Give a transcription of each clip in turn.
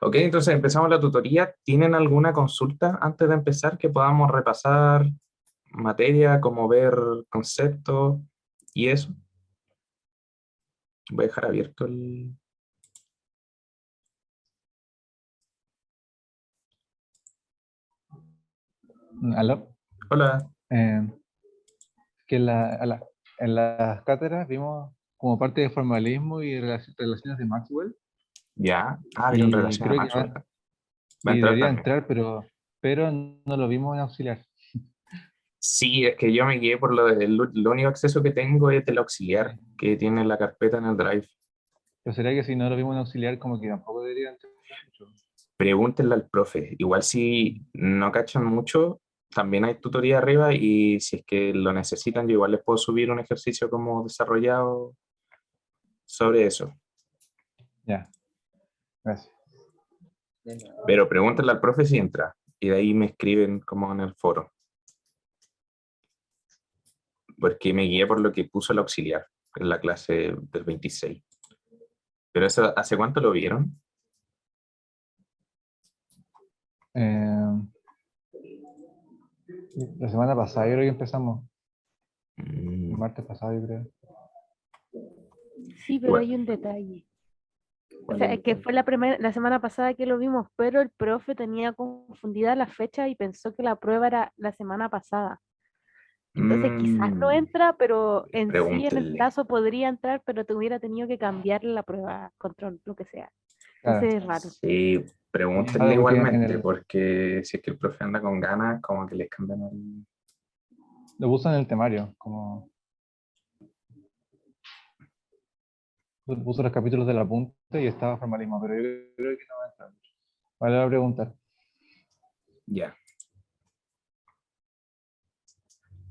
Ok, entonces empezamos la tutoría. ¿Tienen alguna consulta antes de empezar que podamos repasar materia, como ver conceptos y eso? Voy a dejar abierto el... ¿Aló? Hola. Eh, que en las cátedras vimos como parte de formalismo y relaciones de Maxwell, Ya. Ah, vieron y relación a creo que Maxwell. Va a sí, entrar debería también. entrar, pero no lo vimos en auxiliar. Sí, es que yo me guié por lo único acceso que tengo es del auxiliar, Sí. que tiene la carpeta en el Drive. Pero será que si no lo vimos en auxiliar, como que tampoco debería entrar mucho. Pregúntenle al profe. Igual si no cachan mucho, también hay tutoría arriba y si es que lo necesitan, yo igual les puedo subir un ejercicio como desarrollado sobre eso. Ya, gracias. Pero pregúntenle al profe si entra y de ahí me escriben como en el foro, porque me guié por lo que puso el auxiliar en la clase del 26. Pero eso, ¿hace cuánto lo vieron? Eh, la semana pasada yo creo que empezamos, el Mm, martes pasado yo creo. Sí, pero igual, hay un detalle. O ¿cuál es sea, el es que detalle? fue la semana pasada que lo vimos, pero el profe tenía confundida la fecha y pensó que la prueba era la semana pasada. Entonces quizás no Mm, entra, pero en sí en el pregúntenle. plazo podría entrar, pero te hubiera tenido que cambiar la prueba, control, lo que sea. Claro, Entonces es raro. Sí, y es pregúntenle raro porque igualmente, porque si es que el profe anda con ganas, como que les cambian el... lo puso en el temario, como puso los capítulos del apunte y estaba formalismo, pero yo creo que no va a entrar mucho. Vale, voy a preguntar. Ya.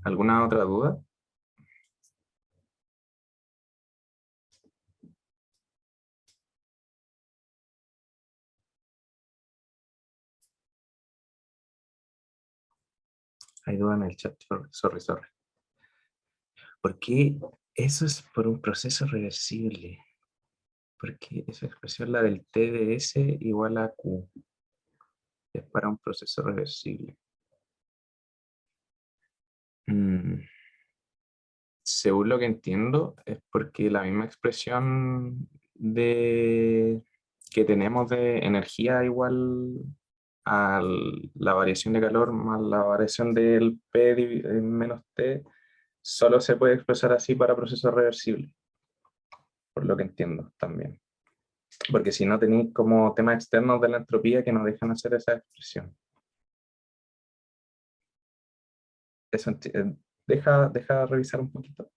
¿Alguna otra duda? Hay duda en el chat, sorry. ¿Por qué eso es por un proceso reversible? ¿Por qué esa expresión, la del TDS igual a Q? Es para un proceso reversible. Mm, según lo que entiendo, es porque la misma expresión que tenemos de energía igual a la variación de calor más la variación del P menos T, solo se puede expresar así para procesos reversibles, por lo que entiendo también. Porque si no tenéis como temas externos de la entropía que nos dejan hacer esa expresión. Eso, deja revisar un poquito.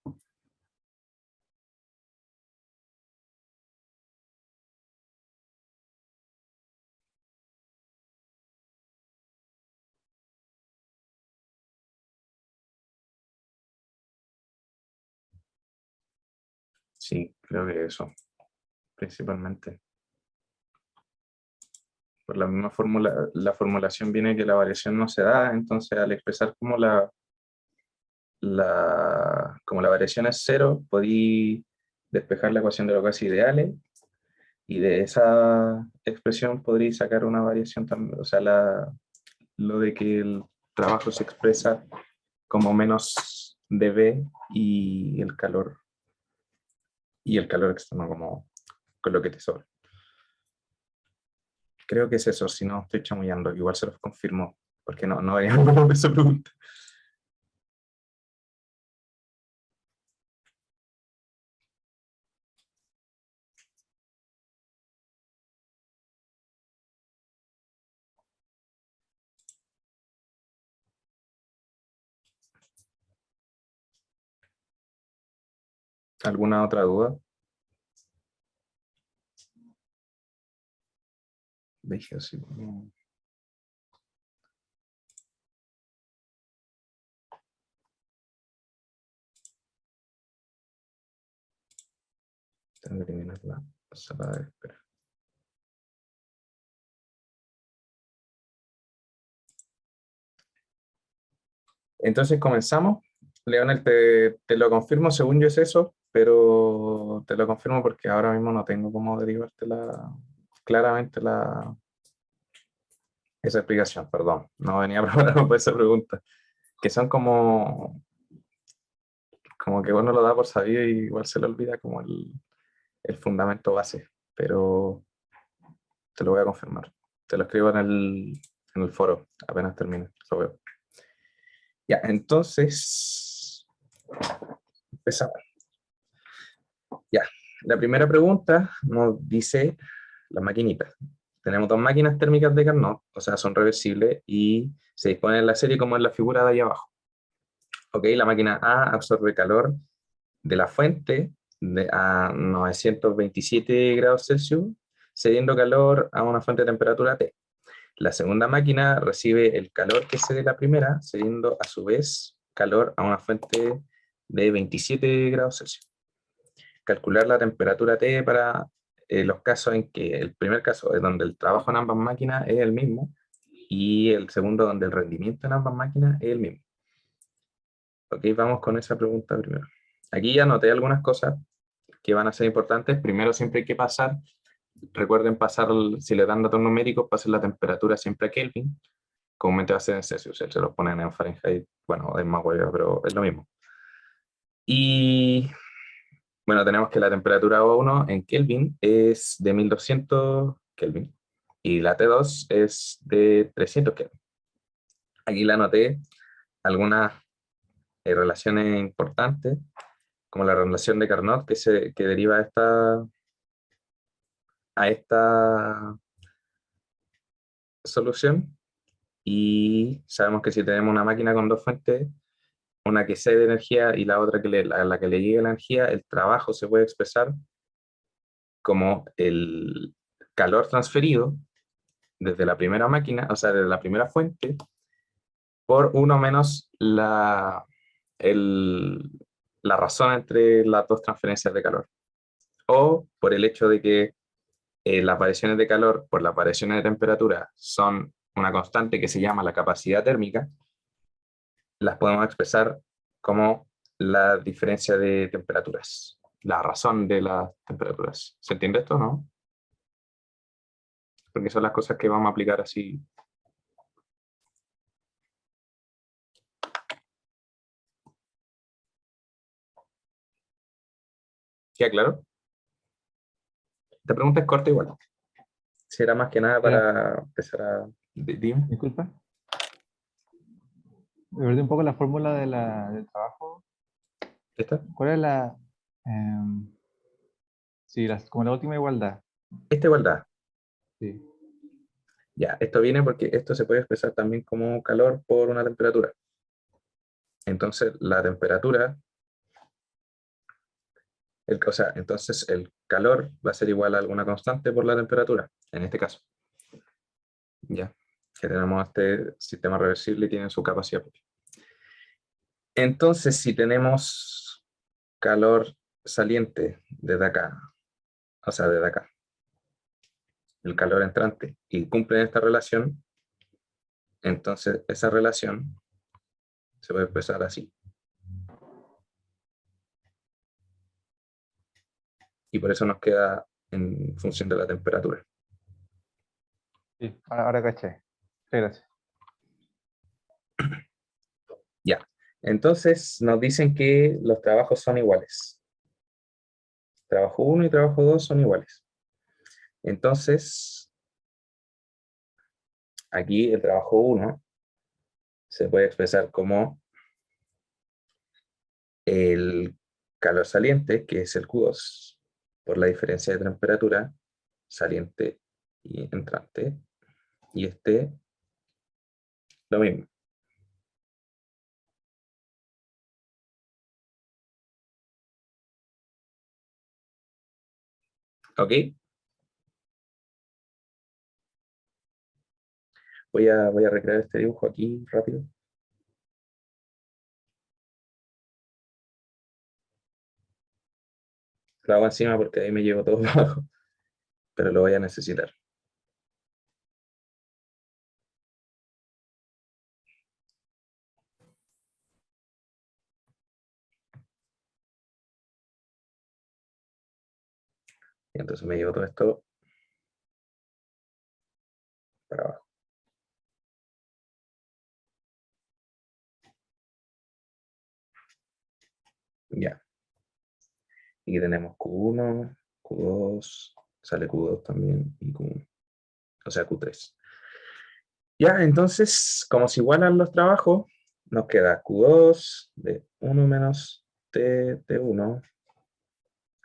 Sí, creo que eso, principalmente. Por la misma fórmula, la formulación viene que la variación no se da, entonces al expresar como como la variación es cero, podí despejar la ecuación de los gases ideales y de esa expresión podría sacar una variación también, o sea, lo de que el trabajo se expresa como menos dB y el calor externo como con lo que te sobra. Creo que es eso, si no estoy chamullando, igual se los confirmo, porque no venía con esa pregunta. ¿Alguna otra duda? Dije así. Tengo que eliminar la sala de espera. Entonces comenzamos. Leonel, te lo confirmo, según yo es eso, pero te lo confirmo porque ahora mismo no tengo cómo derivarte claramente esa explicación, perdón. No venía preparado para esa pregunta. Que son como que uno lo da por sabido y igual se le olvida como el fundamento base. Pero te lo voy a confirmar. Te lo escribo en el foro, apenas termine, lo veo. Ya, entonces, empezamos. Ya, la primera pregunta nos dice las maquinitas. Tenemos dos máquinas térmicas de Carnot, o sea, son reversibles y se disponen en la serie como en la figura de ahí abajo. Ok, la máquina A absorbe calor de la fuente a 927 grados Celsius, cediendo calor a una fuente de temperatura T. La segunda máquina recibe el calor que cede la primera, cediendo a su vez calor a una fuente de 27 grados Celsius. Calcular la temperatura T para los casos en que el primer caso es donde el trabajo en ambas máquinas es el mismo y el segundo donde el rendimiento en ambas máquinas es el mismo. Ok, vamos con esa pregunta primero. Aquí ya anoté algunas cosas que van a ser importantes. Primero siempre hay que pasar, recuerden pasar, si le dan datos numéricos, pasen la temperatura siempre a Kelvin. Comúnmente va a ser en Celsius, se los ponen en Fahrenheit, bueno, es más huevo, pero es lo mismo. Y bueno, tenemos que la temperatura O1 en Kelvin es de 1200 Kelvin y la T2 es de 300 Kelvin. Aquí le anoté algunas relaciones importantes, como la relación de Carnot que deriva a esta solución. Y sabemos que si tenemos una máquina con dos fuentes, una que cede energía y la otra a la que le llega la energía, el trabajo se puede expresar como el calor transferido desde la primera máquina, o sea, desde la primera fuente, por uno menos la razón entre las dos transferencias de calor. O por el hecho de que las variaciones de calor por las variaciones de temperatura son una constante que se llama la capacidad térmica, las podemos expresar como la diferencia de temperaturas, la razón de las temperaturas. ¿Se entiende esto, no? Porque son las cosas que vamos a aplicar así. ¿Queda claro? Esta pregunta es corta igual. Si era más que nada para empezar a... Dime. Disculpa. Me perdí un poco la fórmula del trabajo. ¿Esta? ¿Cuál es sí, como la última igualdad? Esta igualdad. Sí. Ya, esto viene porque esto se puede expresar también como calor por una temperatura. Entonces, la temperatura, entonces el calor va a ser igual a alguna constante por la temperatura, en este caso. Ya, que tenemos este sistema reversible y tiene su capacidad propia. Entonces, si tenemos calor saliente desde acá, o sea, desde acá, el calor entrante, y cumplen esta relación, entonces esa relación se puede expresar así. Y por eso nos queda en función de la temperatura. Sí, ahora caché. Sí, gracias. Ya, entonces nos dicen que los trabajos son iguales. Trabajo 1 y trabajo 2 son iguales. Entonces, aquí el trabajo 1 se puede expresar como el calor saliente, que es el Q2, por la diferencia de temperatura saliente y entrante, y lo mismo. ¿Ok? Voy a recrear este dibujo aquí rápido. Lo hago encima porque ahí me llevo todo abajo, pero lo voy a necesitar. Y entonces me llevo todo esto para abajo. Ya. Y aquí tenemos Q1, Q2, sale Q2 también, y Q1, o sea Q3. Ya, entonces, como se igualan los trabajos, nos queda Q2 de 1 menos T de 1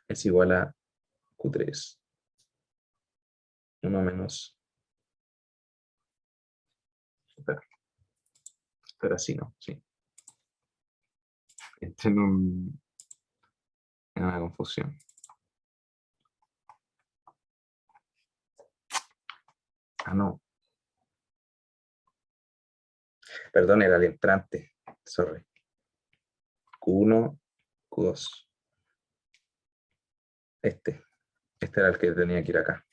es igual a Q3. 1 menos... Pero así no, sí. Estoy en una confusión. Ah, no. Perdón, era el entrante. Sorry. Q1, Q2. Este era el que tenía que ir acá.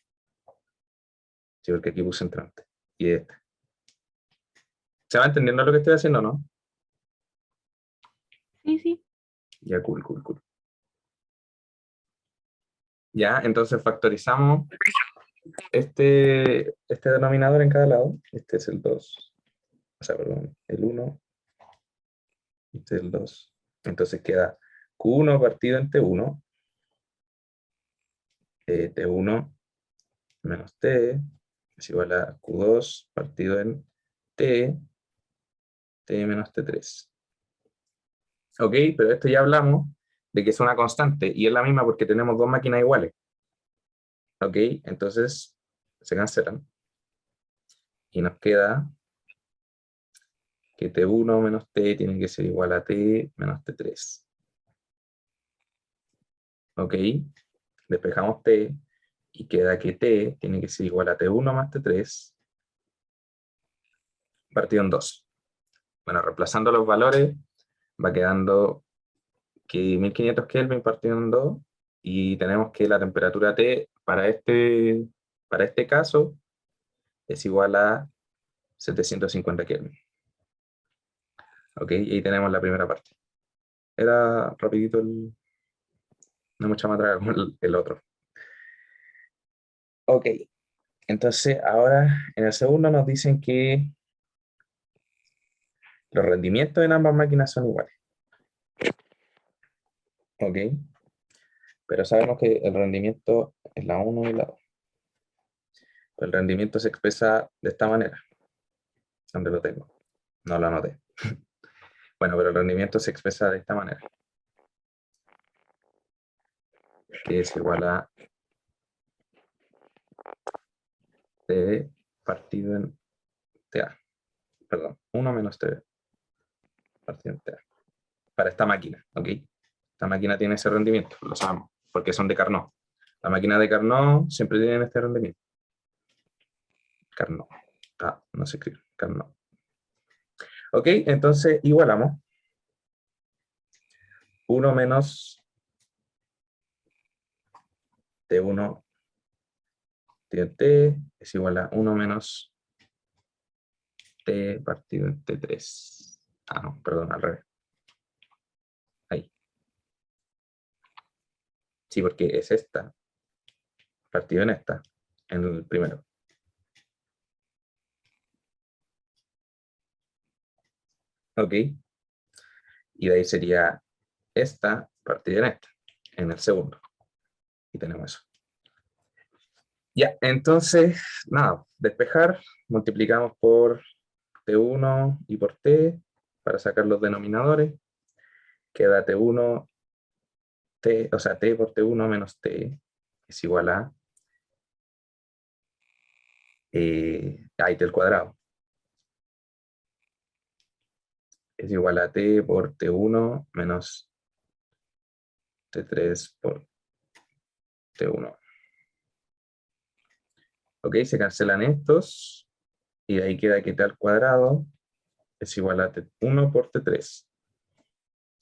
Sí, porque aquí puse entrante. Y este. ¿Se va entendiendo lo que estoy haciendo, no? Sí, sí. Ya, cool, cool, cool. Ya, entonces factorizamos este denominador en cada lado. Este es el 2. O sea, perdón, el 1. Este es el 2. Entonces queda Q1 partido en T1. T1 menos T es igual a Q2 partido en T menos T3. Ok, pero esto ya hablamos de que es una constante y es la misma porque tenemos dos máquinas iguales. Ok, entonces se cancelan y nos queda que T1 menos T tiene que ser igual a T menos T3. Ok, despejamos T y queda que T tiene que ser igual a T1 más T3 partido en 2. Bueno, reemplazando los valores va quedando que 1500 Kelvin partido en 2 y tenemos que la temperatura T para este caso es igual a 750 Kelvin. Ok, y ahí tenemos la primera parte. Era rapidito, no mucha más traga como el otro. Ok, entonces ahora en el segundo nos dicen que los rendimientos en ambas máquinas son iguales. Ok, pero sabemos que el rendimiento es la 1 y la 2. El rendimiento se expresa de esta manera. ¿Dónde lo tengo? No lo anoté. Bueno, pero el rendimiento se expresa de esta manera. Que es igual a T partido en TA. Perdón, 1 menos T partido en TA. Para esta máquina, ¿ok? Esta máquina tiene ese rendimiento, lo sabemos, porque son de Carnot. La máquina de Carnot siempre tiene este rendimiento. Carnot. Ah, no se escribe. Carnot. Ok, entonces igualamos. 1 menos T1 T es igual a 1 menos T partido en T3. Ah, no, perdón, al revés. Ahí. Sí, porque es esta partido en esta, en el primero. Ok. Y de ahí sería esta partida en esta, en el segundo. Y tenemos eso. Ya, entonces, nada, despejar, multiplicamos por T1 y por T para sacar los denominadores. Queda T1, T, o sea, T por T1 menos T es igual a ahí T al cuadrado. Es igual a T por T1 menos T3 por T1. Ok, se cancelan estos y de ahí queda que T al cuadrado es igual a T1 por T3.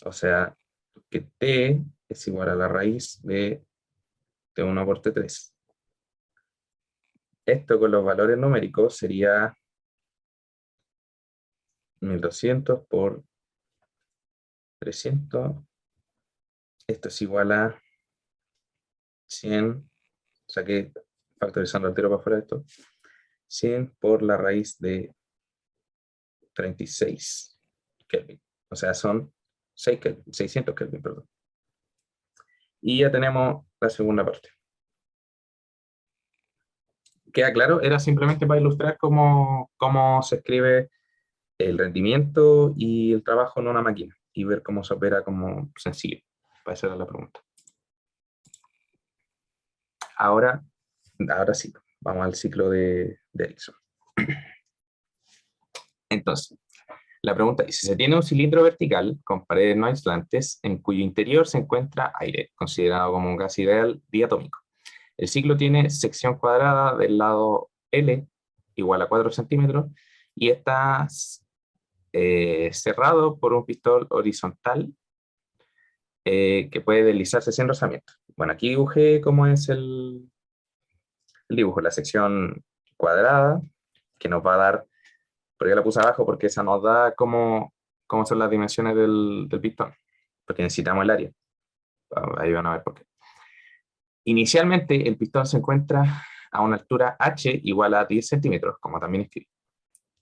O sea, que T es igual a la raíz de T1 por T3. Esto con los valores numéricos sería 1200 por 300. Esto es igual a 100. O sea que factorizando el tiro para afuera de esto. 100 por la raíz de 36 Kelvin. O sea, son 600 Kelvin, perdón. Y ya tenemos la segunda parte. ¿Queda claro? Era simplemente para ilustrar cómo se escribe el rendimiento y el trabajo en una máquina y ver cómo se opera como sencillo. Para esa era la pregunta. Ahora sí, vamos al ciclo de Ericsson. Entonces, la pregunta es, si se tiene un cilindro vertical con paredes no aislantes en cuyo interior se encuentra aire, considerado como un gas ideal diatómico. El ciclo tiene sección cuadrada del lado L igual a 4 centímetros y está cerrado por un pistón horizontal que puede deslizarse sin rozamiento. Bueno, aquí dibujé cómo es el dibujo, la sección cuadrada que nos va a dar, pero yo la puse abajo porque esa nos da cómo son las dimensiones del pistón, porque necesitamos el área. Ahí van a ver por qué. Inicialmente el pistón se encuentra a una altura h igual a 10 centímetros, como también escribí.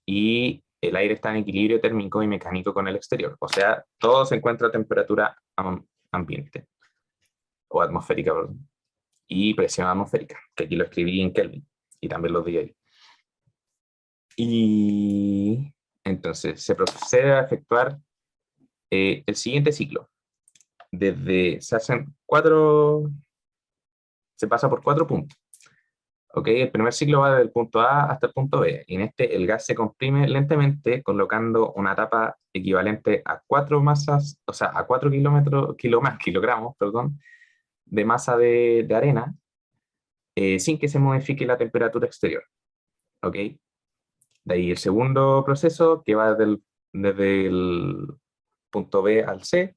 Y el aire está en equilibrio térmico y mecánico con el exterior. O sea, todo se encuentra a temperatura ambiente, o atmosférica, perdón, y presión atmosférica, que aquí lo escribí en Kelvin, y también lo di ahí. Y entonces se procede a efectuar el siguiente ciclo. Se pasa por 4 puntos. ¿Okay? El primer ciclo va desde el punto A hasta el punto B. Y en este el gas se comprime lentamente colocando una tapa equivalente a 4 masas, o sea, a 4 kilogramos, perdón, de masa de arena sin que se modifique la temperatura exterior. ¿Ok? De ahí el segundo proceso que va desde el punto B al C.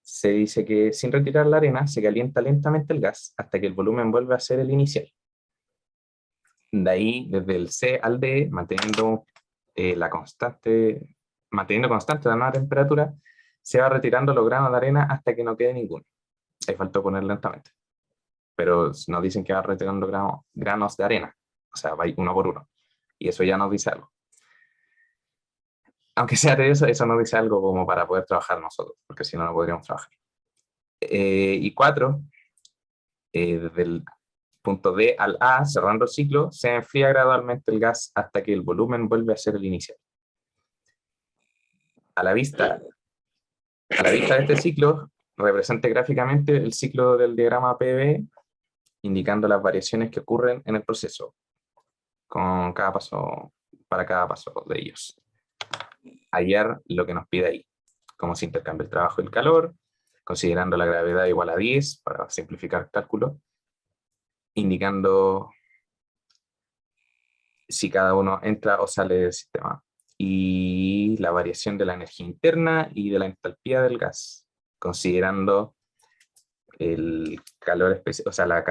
Se dice que sin retirar la arena se calienta lentamente el gas hasta que el volumen vuelve a ser el inicial. De ahí, desde el C al D, manteniendo constante la nueva temperatura, se va retirando los granos de arena hasta que no quede ninguno. Ahí faltó poner lentamente. Pero nos dicen que va retirando granos de arena. O sea, va uno por uno. Y eso ya nos dice algo. Aunque sea de eso nos dice algo como para poder trabajar nosotros, porque si no, no podríamos trabajar. Y 4, desde el punto D al A, cerrando el ciclo, se enfría gradualmente el gas hasta que el volumen vuelve a ser el inicial. A la vista de este ciclo, represente gráficamente el ciclo del diagrama PV, indicando las variaciones que ocurren en el proceso, con cada paso, para cada paso de ellos. Hallar lo que nos pide ahí, cómo se intercambia el trabajo y el calor, considerando la gravedad igual a 10 para simplificar el cálculo, indicando si cada uno entra o sale del sistema, y la variación de la energía interna y de la entalpía del gas, considerando el calor especial, o sea, la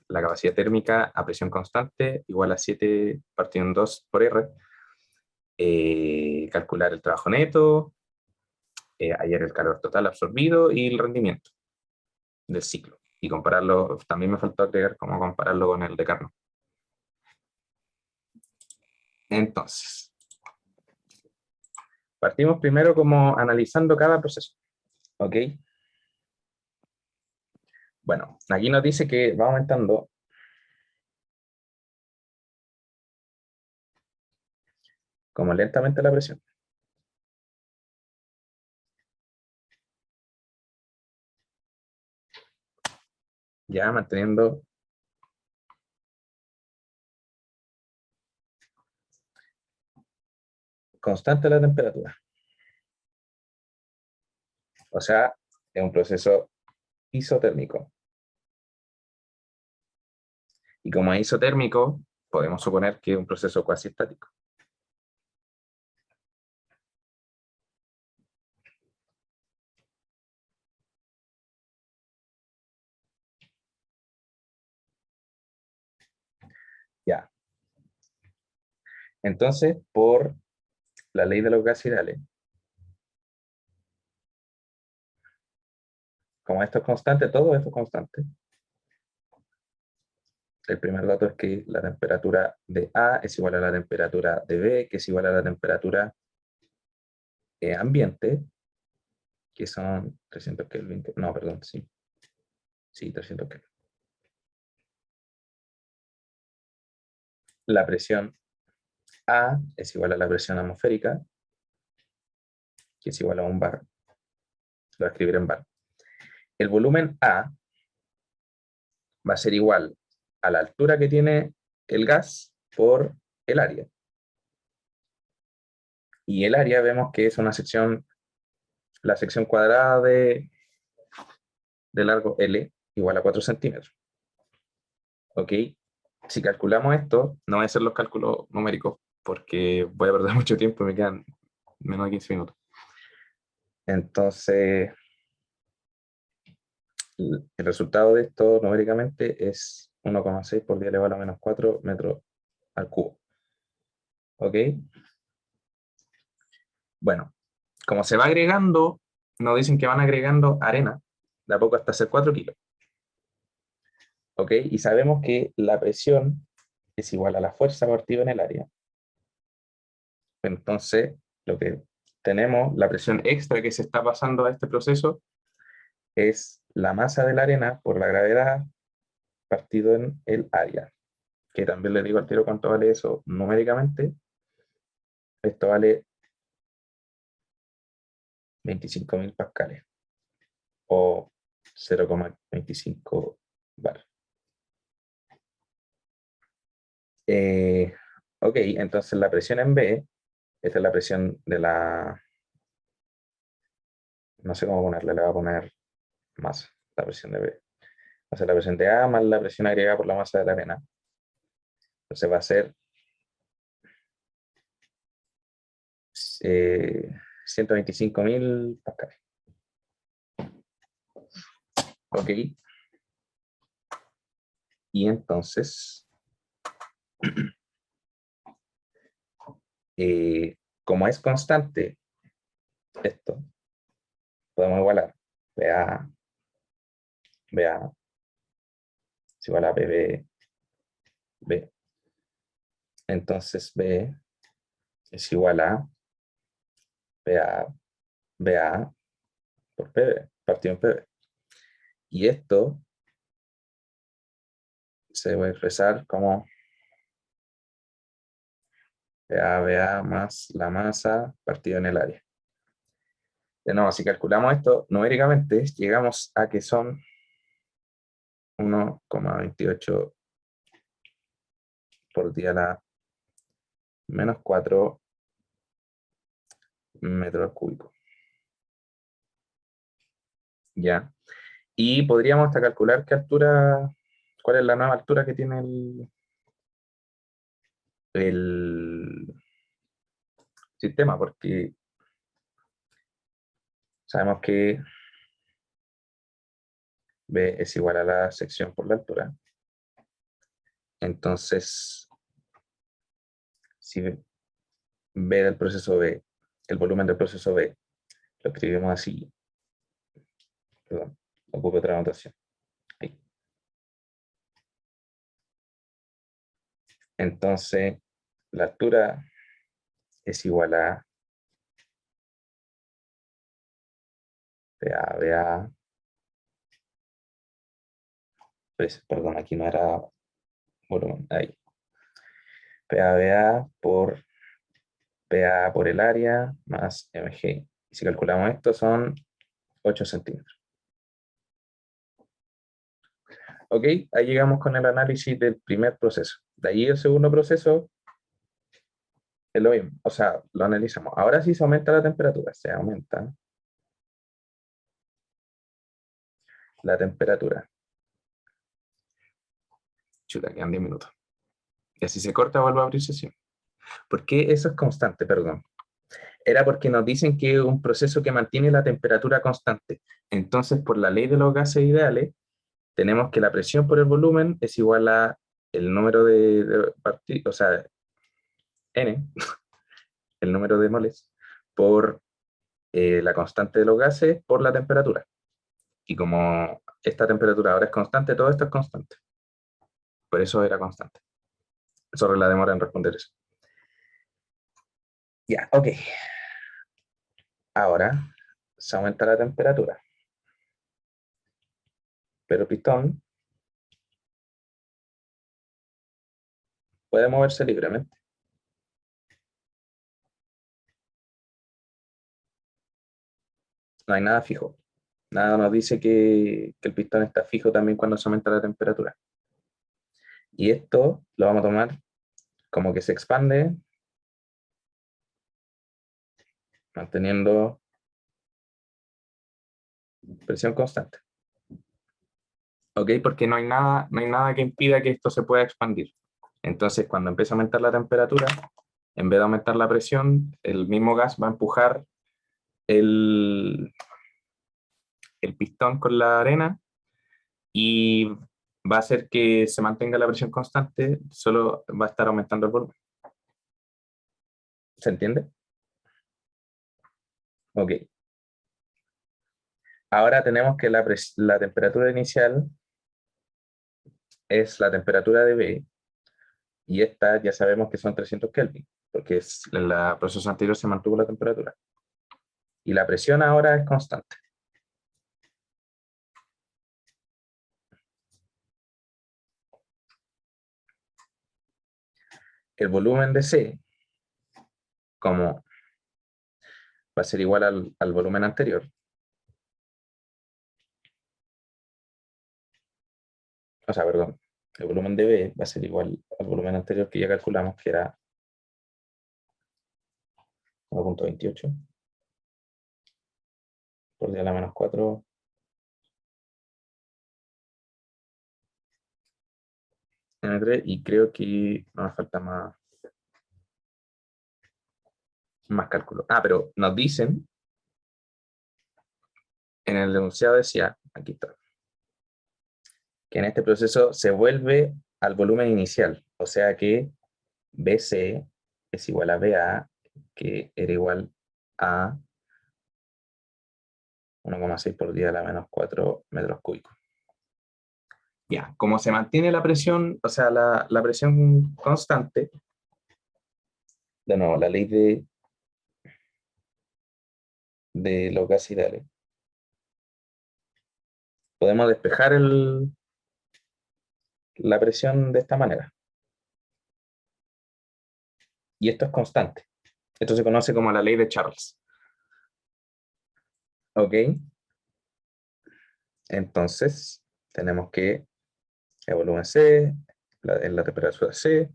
capacidad térmica a presión constante igual a 7 partido en 2 por R, calcular el trabajo neto, hallar el calor total absorbido y el rendimiento del ciclo. Y compararlo, también me faltó agregar cómo compararlo con el de Carnot. Entonces, partimos primero como analizando cada proceso. ¿Ok? Bueno, aquí nos dice que va aumentando como lentamente la presión. Ya manteniendo constante la temperatura. O sea, es un proceso isotérmico. Y como es isotérmico, podemos suponer que es un proceso cuasi estático. Ya. Entonces, por la ley de los gases ideales, como esto es constante, todo esto es constante, el primer dato es que la temperatura de A es igual a la temperatura de B, que es igual a la temperatura ambiente, que son 300 Kelvin. No, perdón, sí. Sí, 300 Kelvin. La presión A es igual a la presión atmosférica, que es igual a un bar. Lo voy a escribir en bar. El volumen A va a ser igual a la altura que tiene el gas por el área. Y el área vemos que es una sección, la sección cuadrada de largo L igual a 4 centímetros. ¿Ok? Si calculamos esto, no voy a hacer los cálculos numéricos porque voy a perder mucho tiempo y me quedan menos de 15 minutos. Entonces, el resultado de esto numéricamente es 1,6 por 10 elevado a la menos 4 metros al cubo. ¿Ok? Bueno, como se va agregando, nos dicen que van agregando arena, de a poco hasta hacer 4 kilos. ¿Ok? Y sabemos que la presión es igual a la fuerza partido en el área. Entonces, lo que tenemos, la presión extra que se está pasando a este proceso, es la masa de la arena por la gravedad partido en el área. Que también le digo al tiro cuánto vale eso numéricamente. Esto vale 25.000 pascales o 0,25 bar. Ok, entonces la presión en B, esta es la presión de la... No sé cómo ponerle, le voy a poner masa, la presión de B. Va a ser la presión de A más la presión agregada por la masa de la arena. Entonces va a ser 125.000 pascales. Ok. Y entonces, como es constante esto, podemos igualar BA es igual a BB, B. Entonces B es igual a BA por PB, partido en PB. Y esto se va a expresar como BA más la masa partido en el área. De nuevo, si calculamos esto numéricamente, llegamos a que son 1,28 por 10 a la menos 4 metros cúbicos. Ya. Y podríamos hasta calcular qué altura, cuál es la nueva altura que tiene el sistema, porque sabemos que B es igual a la sección por la altura. Entonces, si B del proceso B, el volumen del proceso B, lo escribimos así, perdón, ocupo otra anotación. Ahí. Entonces, la altura es igual a BA, pues, perdón, aquí no era volumen, ahí. PA por el área más mg. Y si calculamos esto son 8 centímetros. Ok, ahí llegamos con el análisis del primer proceso. De ahí el segundo proceso es lo mismo, o sea, lo analizamos. Ahora sí se aumenta la temperatura, se aumenta la temperatura. Chuta, quedan 10 minutos. Y así se corta, vuelvo a abrir sesión. ¿Por qué eso es constante? Perdón. Era porque nos dicen que es un proceso que mantiene la temperatura constante. Entonces, por la ley de los gases ideales, tenemos que la presión por el volumen es igual a el número de partidos, o sea, N, el número de moles, por la constante de los gases por la temperatura. Y como esta temperatura ahora es constante, todo esto es constante. por eso era constante. Sobre la demora en responder eso. Ya, ok. Ahora se aumenta la temperatura. Pero el pistón puede moverse libremente. No hay nada fijo. Nada nos dice que el pistón está fijo también cuando se aumenta la temperatura. Y esto lo vamos a tomar como que se expande manteniendo presión constante. ¿Ok? Porque no hay nada que impida que esto se pueda expandir. Entonces, cuando empieza a aumentar la temperatura, en vez de aumentar la presión, el mismo gas va a empujar el pistón con la arena y va a hacer que se mantenga la presión constante, solo va a estar aumentando el volumen. ¿Se entiende? Ok. Ahora tenemos que la temperatura inicial es la temperatura de B, y esta ya sabemos que son 300 Kelvin, porque en el proceso anterior se mantuvo la temperatura. Y la presión ahora es constante. El volumen de C, como va a ser igual al volumen anterior, o sea, perdón, el volumen de B va a ser igual al volumen anterior que ya calculamos, que era 1.28 por 10 a la menos 4 M3, y creo que no me falta más cálculo. Ah, pero nos dicen, en el enunciado decía, aquí está, que en este proceso se vuelve al volumen inicial, o sea que BC es igual a BA, que era igual a 1,6 por 10 a la menos 4 metros cúbicos. Ya, como se mantiene la presión, o sea, la presión constante, de nuevo, la ley de los gases ideales, podemos despejar la presión de esta manera. Y esto es constante. Esto se conoce como la ley de Charles. ¿Ok? Entonces, tenemos que el volumen C, en la temperatura C,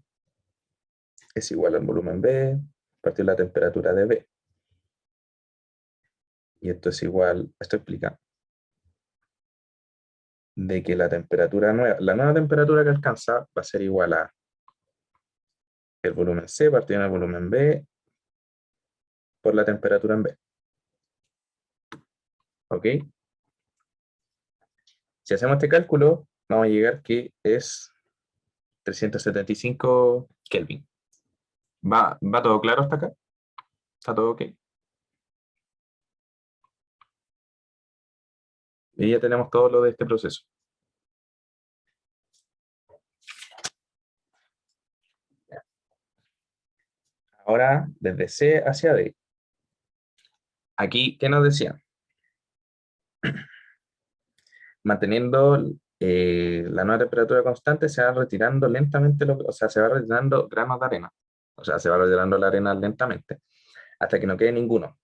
es igual al volumen B, partir de la temperatura de B. Y esto es igual, esto explica de que la temperatura nueva, la nueva temperatura que alcanza va a ser igual a el volumen C partido en el volumen B por la temperatura en B. ¿Ok? Si hacemos este cálculo, vamos a llegar que es 375 Kelvin. ¿Va todo claro hasta acá? ¿Está todo ok? Y ya tenemos todo lo de este proceso. Ahora, desde C hacia D. Aquí, ¿qué nos decían? Manteniendo la nueva temperatura constante, se va retirando lentamente, o sea, se va retirando granos de arena. O sea, se va retirando la arena lentamente, hasta que no quede ninguno.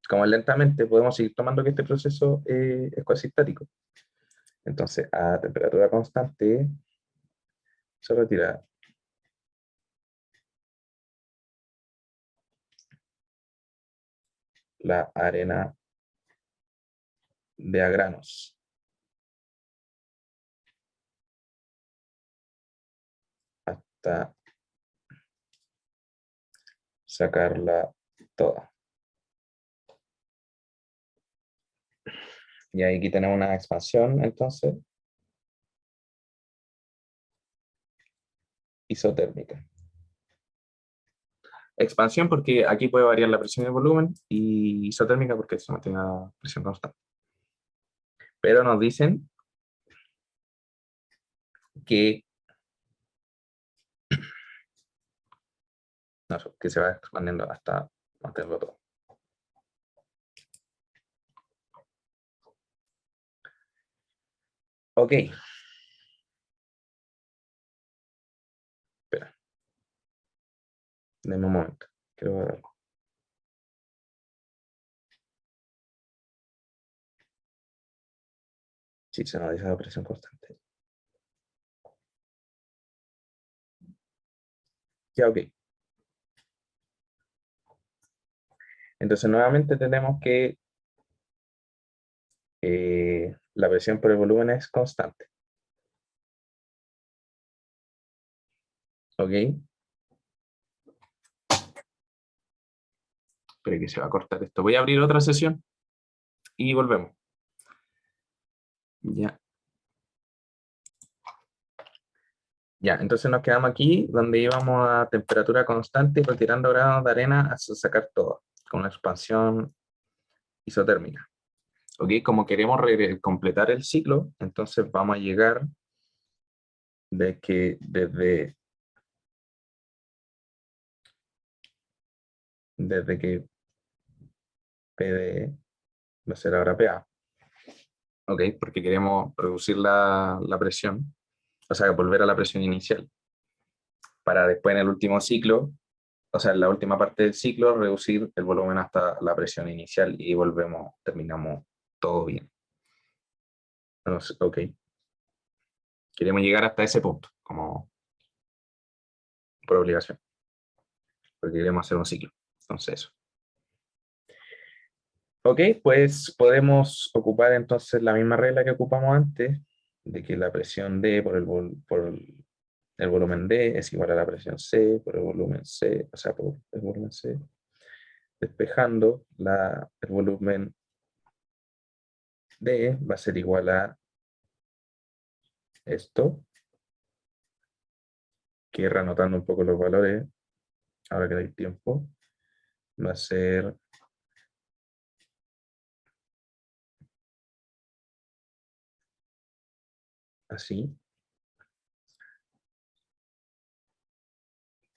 Como es lentamente, podemos seguir tomando que este proceso es cuasi estático. Entonces, a temperatura constante, se retira la arena de a granos. Hasta sacarla toda. Y aquí tenemos una expansión, entonces, isotérmica. Expansión porque aquí puede variar la presión y el volumen, y isotérmica porque se mantiene a presión constante. Pero nos dicen que No, que se va expandiendo hasta mantenerlo todo. Ok. Espera. Deme un momento. Quiero ver algo. Sí, se nos dice la presión constante. Ya, ok. Entonces, nuevamente tenemos que la presión por el volumen es constante. ¿Ok? Espera que se va a cortar esto. Voy a abrir otra sesión y volvemos. Ya. Ya, entonces nos quedamos aquí donde íbamos a temperatura constante y retirando grados de arena hasta sacar todo, con una expansión isotérmica. ¿Ok? Como queremos completar el ciclo, entonces vamos a llegar de que desde que PD va a ser ahora PA. ¿Ok? Porque queremos reducir la presión, o sea, volver a la presión inicial, para después en el último ciclo, o sea, en la última parte del ciclo, reducir el volumen hasta la presión inicial y volvemos, terminamos todo bien. Entonces, ok. Queremos llegar hasta ese punto, como por obligación, porque queremos hacer un ciclo. Entonces, eso. Ok, pues podemos ocupar entonces la misma regla que ocupamos antes, de que la presión D por el volumen D es igual a la presión C por el volumen C, o sea, por el volumen C, despejando el volumen D va a ser igual a esto, que ir anotando un poco los valores, ahora que hay tiempo, va a ser así,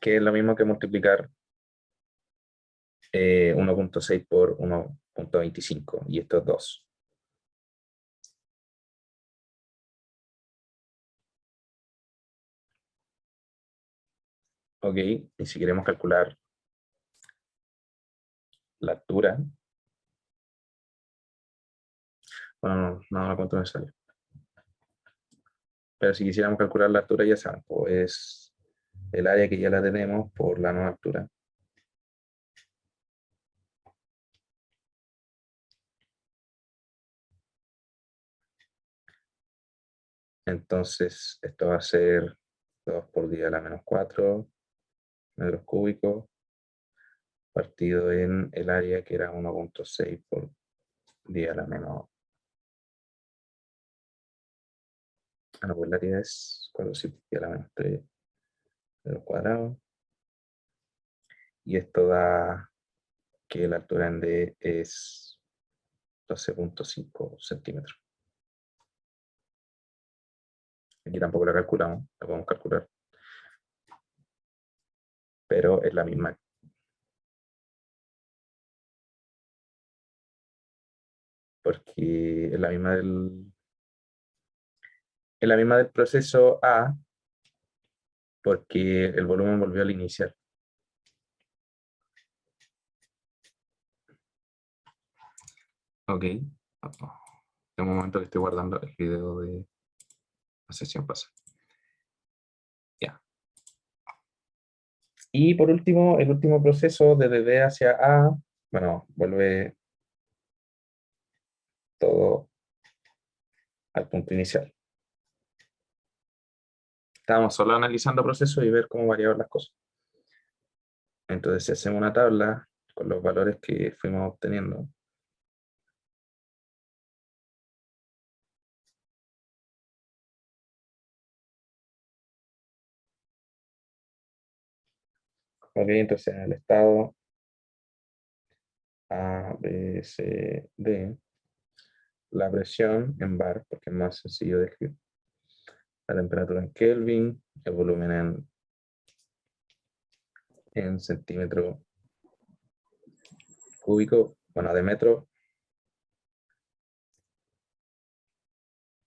que es lo mismo que multiplicar 1.6 por 1.25, y esto es 2. Ok, y si queremos calcular la altura, bueno, no cuánto me sale. Pero si quisiéramos calcular la altura, ya saben, pues es el área que ya la tenemos por la nueva altura. Entonces, esto va a ser 2 por 10 a la menos 4 metros cúbicos, partido en el área que era 1.6 por 10 a la menos... Ah, no, pues el área es 4 sí, 10 a la menos 3 metros cuadrados. Y esto da que la altura en D es 12.5 centímetros. Aquí tampoco la calculamos, la podemos calcular, pero es la misma. Porque es la misma del proceso A, porque el volumen volvió al inicial. Ok. En un momento que estoy guardando el video de la sesión pasada. Ya. Y por último, el último proceso de D hacia A, bueno, vuelve todo al punto inicial. Estábamos solo analizando procesos y ver cómo variaban las cosas. Entonces, si hacemos una tabla con los valores que fuimos obteniendo, ok, entonces en el estado A, B, C, D, la presión en bar, porque es más sencillo de escribir, la temperatura en Kelvin, el volumen en centímetro cúbico, bueno, de metro,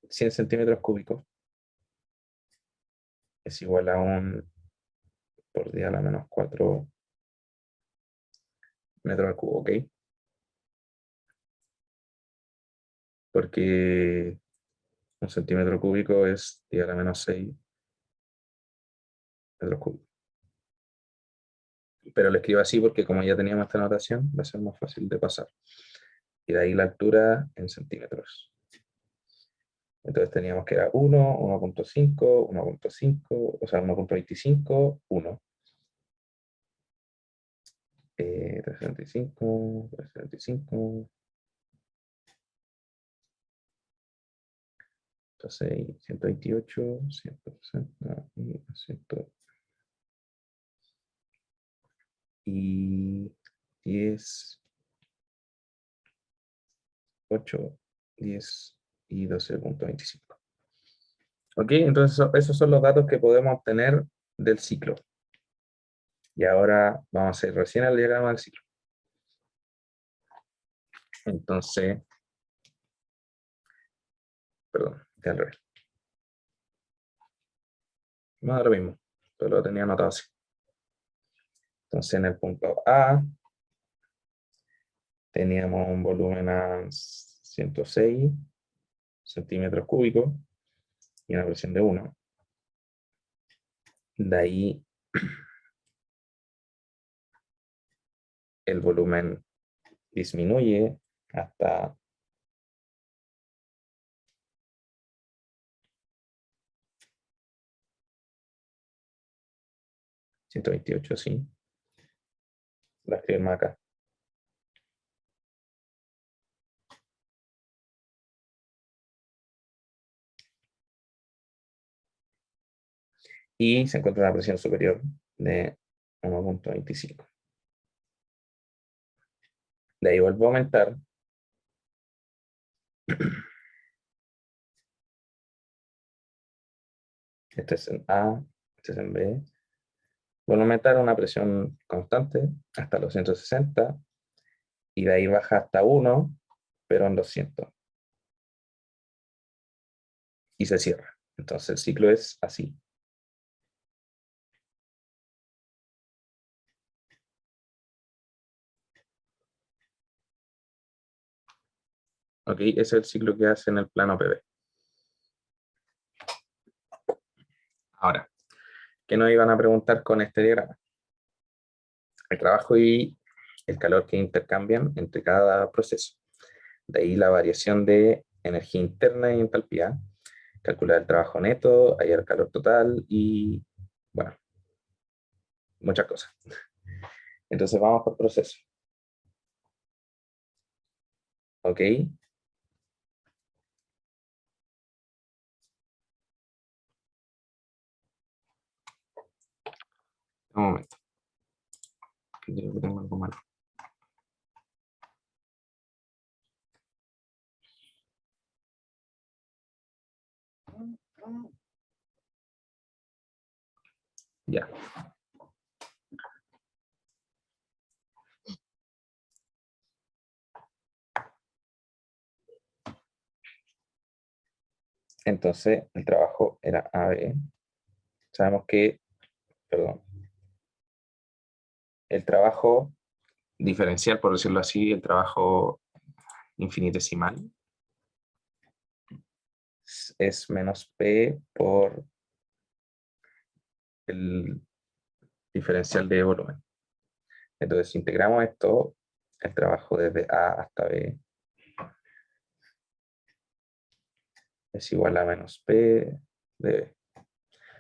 100 centímetros cúbicos es igual a un por 10 a la menos 4 metros al cubo, ¿ok? Porque un centímetro cúbico es 10 a la menos 6 metros cúbicos. Pero lo escribo así porque como ya teníamos esta notación, va a ser más fácil de pasar. Y de ahí la altura en centímetros. Entonces teníamos que era 1, 1.5, 1.5, o sea, 1.25, 1. 375, 375. Entonces, 128, 160 y 100. Y 10, 8, 10 y 12.25. Ok, entonces esos son los datos que podemos obtener del ciclo. Y ahora vamos a hacer recién el diagrama del ciclo. Entonces, perdón, al revés. No da lo mismo, pero lo tenía anotado así. Entonces en el punto A teníamos un volumen a 106 centímetros cúbicos y una presión de 1. De ahí el volumen disminuye hasta 128, sí. La escribimos acá. Y se encuentra una presión superior de 1.25. De ahí vuelvo a aumentar. Este es en A, este es en B. Vuelvo a aumentar una presión constante hasta los 160 y de ahí baja hasta 1, pero en 200. Y se cierra. Entonces el ciclo es así. Ok, ese es el ciclo que hace en el plano PV. Ahora, ¿qué nos iban a preguntar con este diagrama? El trabajo y el calor que intercambian entre cada proceso. De ahí la variación de energía interna y entalpía. Calcular el trabajo neto, hallar el calor total y, bueno, muchas cosas. Entonces vamos por proceso. ¿Ok? Un momento. Creo que tengo algo malo. Ya. Entonces el trabajo era AB. Sabemos que, perdón, el trabajo diferencial, por decirlo así, el trabajo infinitesimal es menos P por el diferencial de volumen. Entonces, si integramos esto, el trabajo desde A hasta B es igual a menos P de B.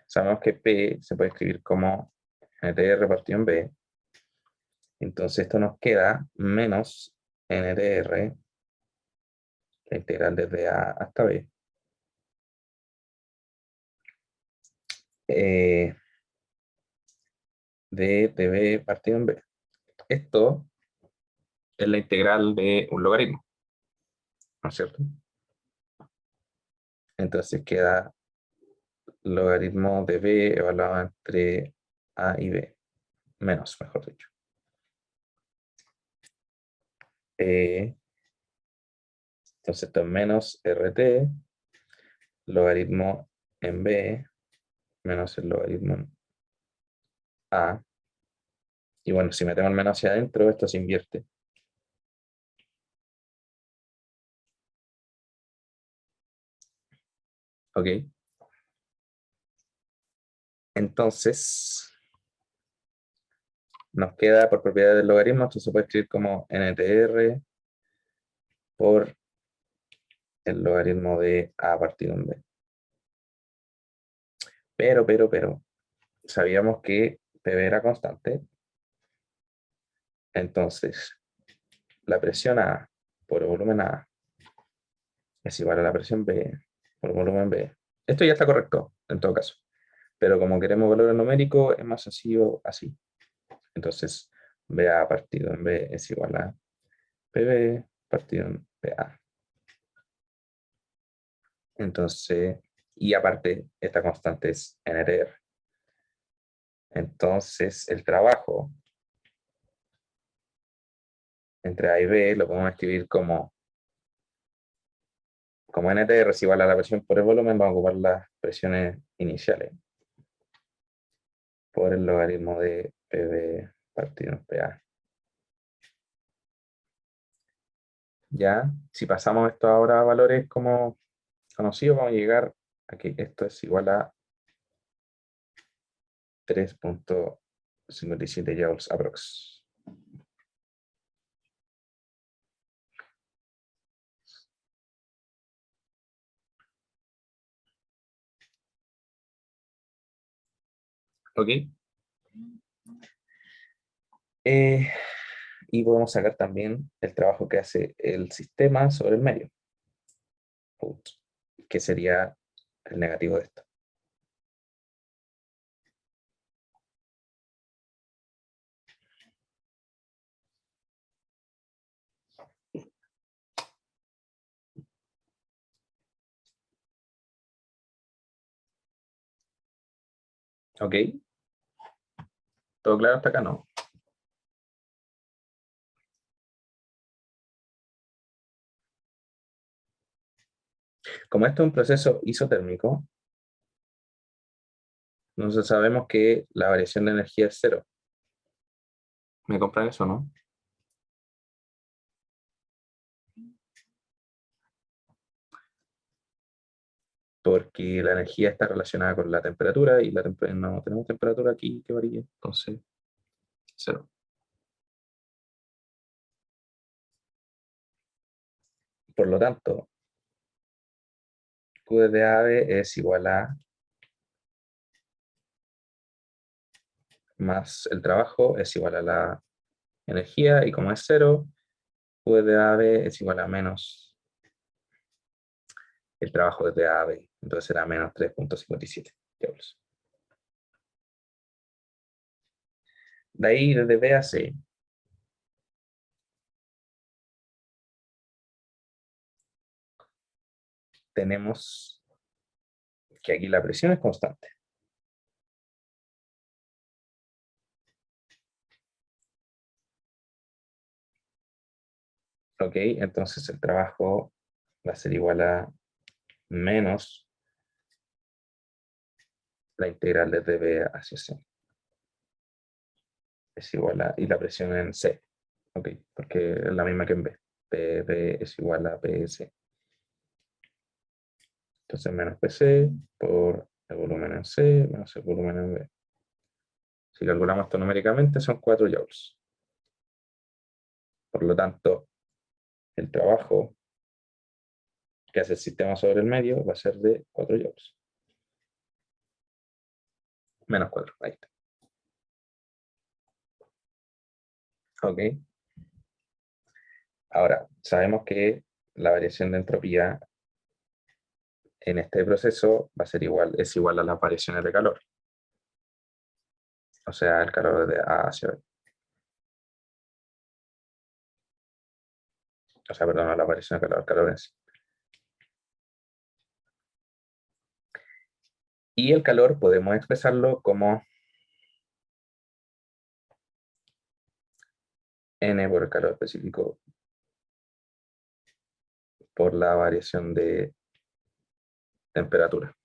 Sabemos que P se puede escribir como NTR partido en B. Entonces esto nos queda menos NTR, la integral desde A hasta B. De B partido en B. Esto es la integral de un logaritmo, ¿no es cierto? Entonces queda logaritmo de B evaluado entre A y B. menos, mejor dicho. Entonces esto es menos RT, logaritmo en B, menos el logaritmo en A. Y bueno, si metemos el menos hacia adentro, esto se invierte. ¿Ok? Entonces, nos queda por propiedad del logaritmo, esto se puede escribir como NTR por el logaritmo de A partido en B. Pero, sabíamos que PB era constante. Entonces, la presión A por volumen A es igual a la presión B por volumen B. Esto ya está correcto, en todo caso. Pero como queremos valores numéricos, es más sencillo así. Entonces, BA partido en B es igual a PB partido en BA. Entonces, y aparte, esta constante es NTR. Entonces, el trabajo entre A y B lo podemos escribir como NTR es igual a la presión por el volumen, vamos a ocupar las presiones iniciales por el logaritmo de PB partido en PA. Ya, si pasamos esto ahora a valores como conocidos, vamos a llegar a que esto es igual a 3.57 joules aprox. ¿Ok? Y podemos sacar también el trabajo que hace el sistema sobre el medio, que sería el negativo de esto. ¿Ok? ¿Todo claro hasta acá? No. Como esto es un proceso isotérmico, entonces sabemos que la variación de energía es cero. ¿Me compran eso, no? Porque la energía está relacionada con la temperatura y no tenemos temperatura aquí que varíe, entonces cero. Por lo tanto, Q de AB es igual a más el trabajo es igual a la energía, y como es cero, Q de AB es igual a menos el trabajo de AB, entonces será menos 3.57 joules. De ahí, desde B a C, tenemos que aquí la presión es constante. Ok, entonces el trabajo va a ser igual a menos la integral desde B hacia C. Es igual a, y la presión en C, ok, porque es la misma que en B. PB es igual a PS. Entonces menos PC por el volumen en C menos el volumen en B. Si calculamos esto numéricamente son 4 joules. Por lo tanto, el trabajo que hace el sistema sobre el medio va a ser de 4 joules. Menos 4, ahí está. Ok. Ahora, sabemos que la variación de entropía en este proceso va a ser igual, es igual a las variaciones de calor. O sea, el calor de A hacia B. O sea, perdón, la variación de calor, el calor en sí. Y el calor podemos expresarlo como N por el calor específico por la variación de temperatura.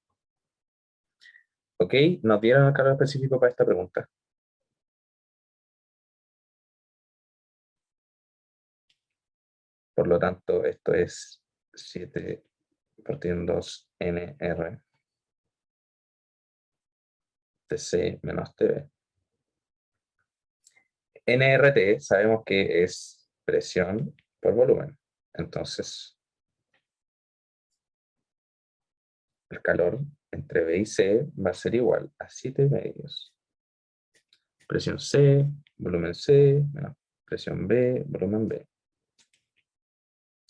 ¿Ok? Nos dieron el calor específico para esta pregunta. Por lo tanto, esto es 7 partido en 2 NR TC menos TB. NRT sabemos que es presión por volumen. Entonces, el calor entre B y C va a ser igual a 7 medios. Presión C, volumen C, menos presión B, volumen B.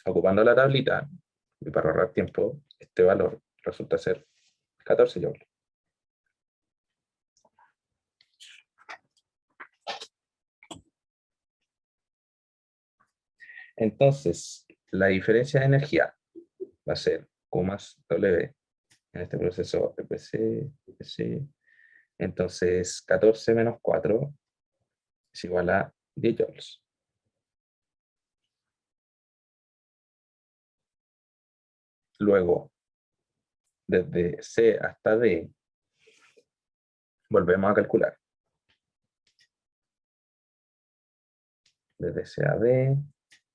Ocupando la tablita, y para ahorrar tiempo, este valor resulta ser 14 joules. Entonces, la diferencia de energía va a ser Q más W en este proceso EPC, EPC. Entonces, 14 menos 4 es igual a 10 joules. Luego, desde C hasta D, volvemos a calcular. Desde C a D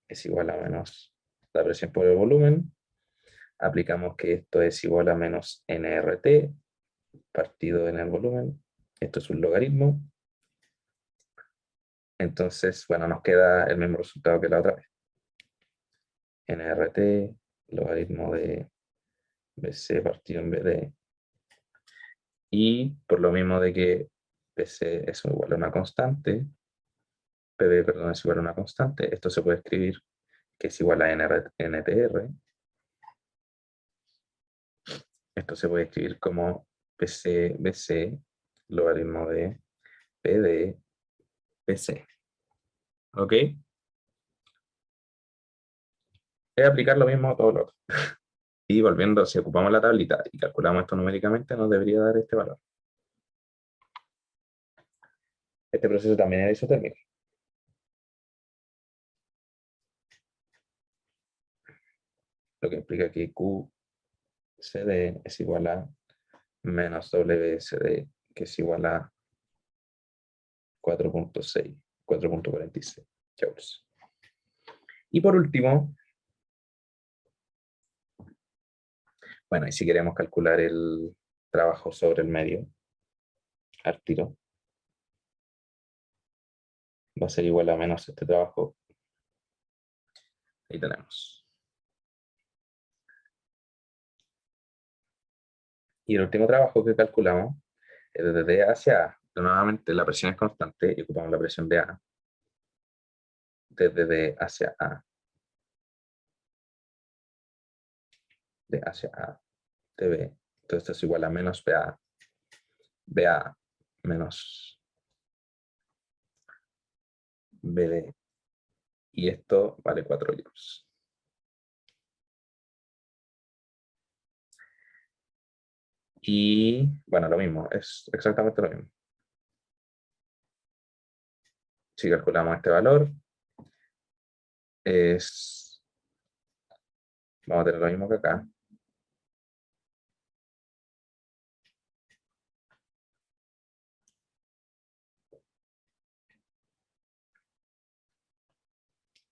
es igual a menos la presión por el volumen. Aplicamos que esto es igual a menos NRT partido en el volumen. Esto es un logaritmo. Entonces, bueno, nos queda el mismo resultado que la otra vez. NRT, logaritmo de BC partido en BD. Y por lo mismo de que BC es igual a una constante, PB, perdón, es igual a una constante, esto se puede escribir que es igual a NTR. Esto se puede escribir como BC, logaritmo de PD, BC. ¿Ok? Es aplicar lo mismo a todo lo otro. Y volviendo, si ocupamos la tablita y calculamos esto numéricamente, nos debería dar este valor. Este proceso también es isotérmico. Lo que implica que QCD es igual a menos WSD, que es igual a 4.6, 4.46 joules. Y por último, bueno, y si queremos calcular el trabajo sobre el medio, al tiro, va a ser igual a menos este trabajo. Ahí tenemos. Y el último trabajo que calculamos es desde D hacia A. Nuevamente la presión es constante y ocupamos la presión de A. Desde D hacia A. D hacia A. De B. Entonces esto es igual a menos BA. BA menos BD. Y esto vale 4 joules. Y bueno, lo mismo, es exactamente lo mismo. Si calculamos este valor, vamos a tener lo mismo que acá.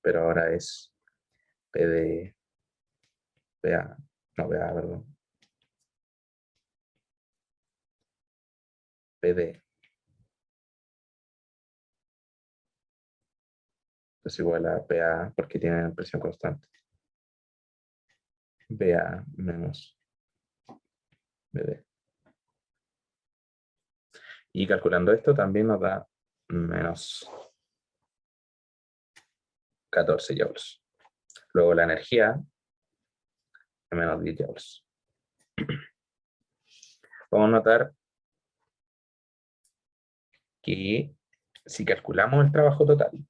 Pero ahora es PD, BA, no BA, perdón. PD es igual a PA porque tiene presión constante. BA menos BD. Y calculando esto también nos da menos 14 joules. Luego la energía es menos 10 joules. Vamos a notar que si calculamos el trabajo total,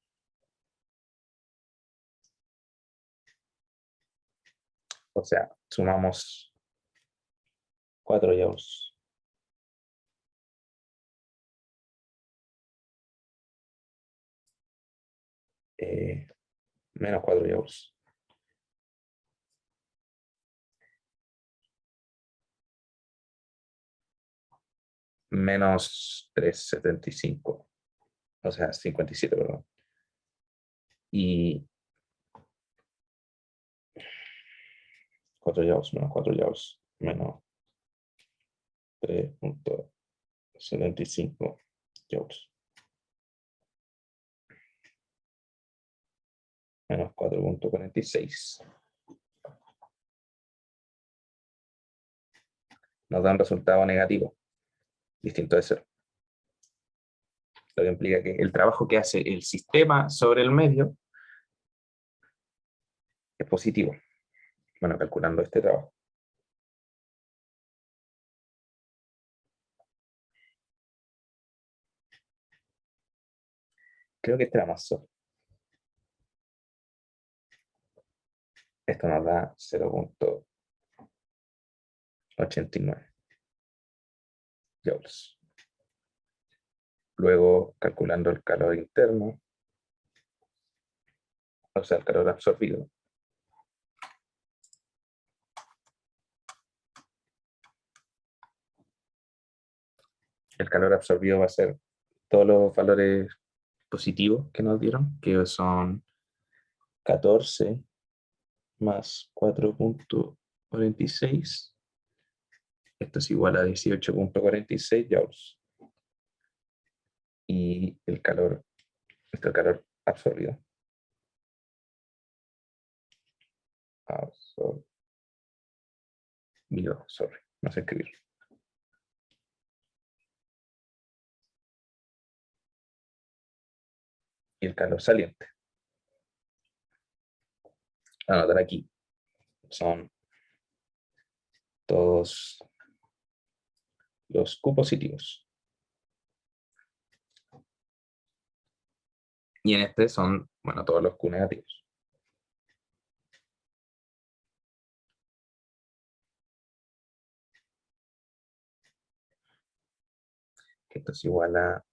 o sea, sumamos 4 joules menos 4 joules. Menos 3,75. O sea, 57, perdón. Y 4 joules menos 4 joules menos 3,75 joules. Menos 4,46. Nos da un resultado negativo, distinto de 0. Lo que implica que el trabajo que hace el sistema sobre el medio es positivo. Bueno, calculando este trabajo. Creo que este era más solo. Esto nos da 0,89 joules. Luego, calculando el calor interno, o sea, el calor absorbido. El calor absorbido va a ser todos los valores positivos que nos dieron, que son 14 más 4,46. Esto es igual a 18,46 joules. Y el calor, el calor absorbido. Sorry, no sé escribir. Y el calor saliente. Anotar aquí. Son todos los Q positivos. Y en este son, bueno, todos los Q negativos. Esto es igual a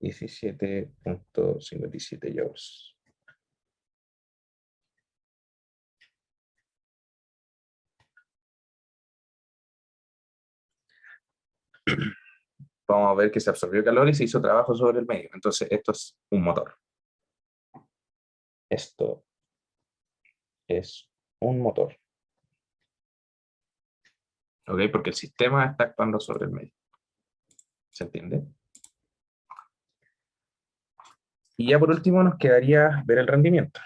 17,57 joules. Vamos a ver que se absorbió calor y se hizo trabajo sobre el medio. Entonces, esto es un motor. Esto es un motor. ¿Ok? Porque el sistema está actuando sobre el medio. ¿Se entiende? Y ya por último nos quedaría ver el rendimiento.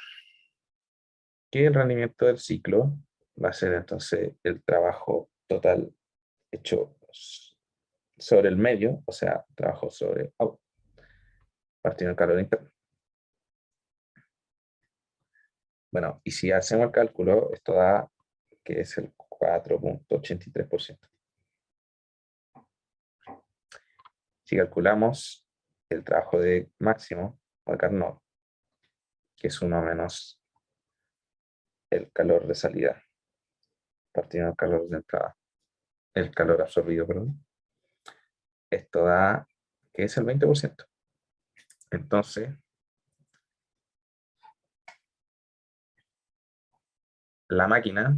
Que el rendimiento del ciclo va a ser entonces el trabajo total hecho sobre el medio, o sea, trabajo sobre partiendo del calor interno. Bueno, y si hacemos el cálculo, esto da que es el 4,83%. Si calculamos el trabajo de máximo o de Carnot, que es 1 menos el calor de salida, partiendo del calor de entrada, el calor absorbido, perdón, esto da que es el 20%. Entonces, la máquina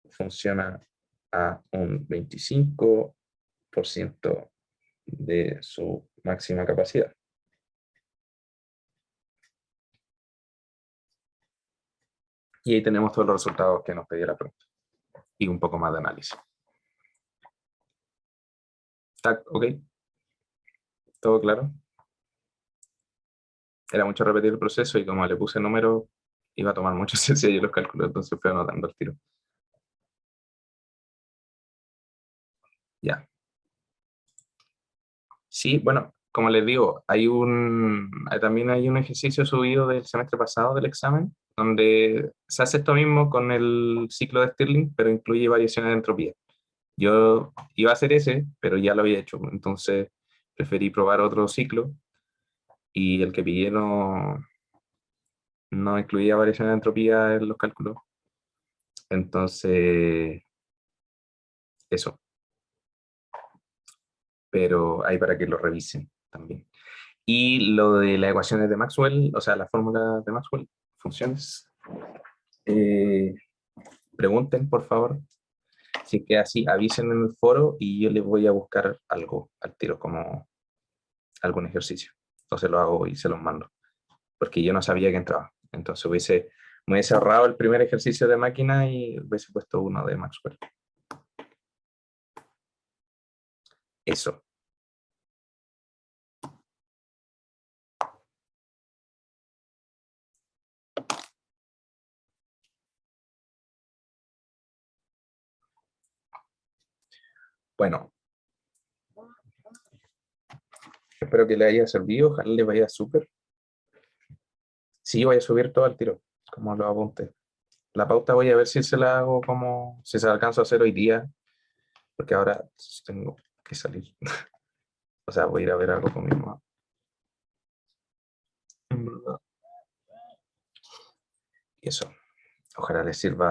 funciona a un 25% de su máxima capacidad. Y ahí tenemos todos los resultados que nos pedía la pregunta. Y un poco más de análisis. ¿Está ok? ¿Todo claro? Era mucho repetir el proceso y como le puse números, iba a tomar mucho sencillo los cálculos, entonces fui anotando el tiro. Ya. Sí, bueno, como les digo, también hay un ejercicio subido del semestre pasado del examen, donde se hace esto mismo con el ciclo de Stirling, pero incluye variaciones de entropía. Yo iba a hacer ese, pero ya lo había hecho, entonces preferí probar otro ciclo y el que pillé no incluía variaciones de entropía en los cálculos. Entonces, eso. pero hay para que lo revisen también. Y lo de las ecuaciones de Maxwell, o sea, la fórmula de Maxwell, funciones, pregunten por favor. Si queda así, avisen en el foro y yo les voy a buscar algo al tiro, como algún ejercicio. Entonces lo hago y se los mando, porque yo no sabía que entraba. Entonces me hubiese ahorrado el primer ejercicio de máquina y hubiese puesto uno de Maxwell. Eso. Bueno, espero que le haya servido, ojalá le vaya súper. Sí, voy a subir todo al tiro, como lo apunté. La pauta voy a ver si se la hago como, si se la alcanzo a hacer hoy día, porque ahora tengo que salir. O sea, voy a ir a ver algo con mi mamá. En verdad. Y eso, ojalá les sirva.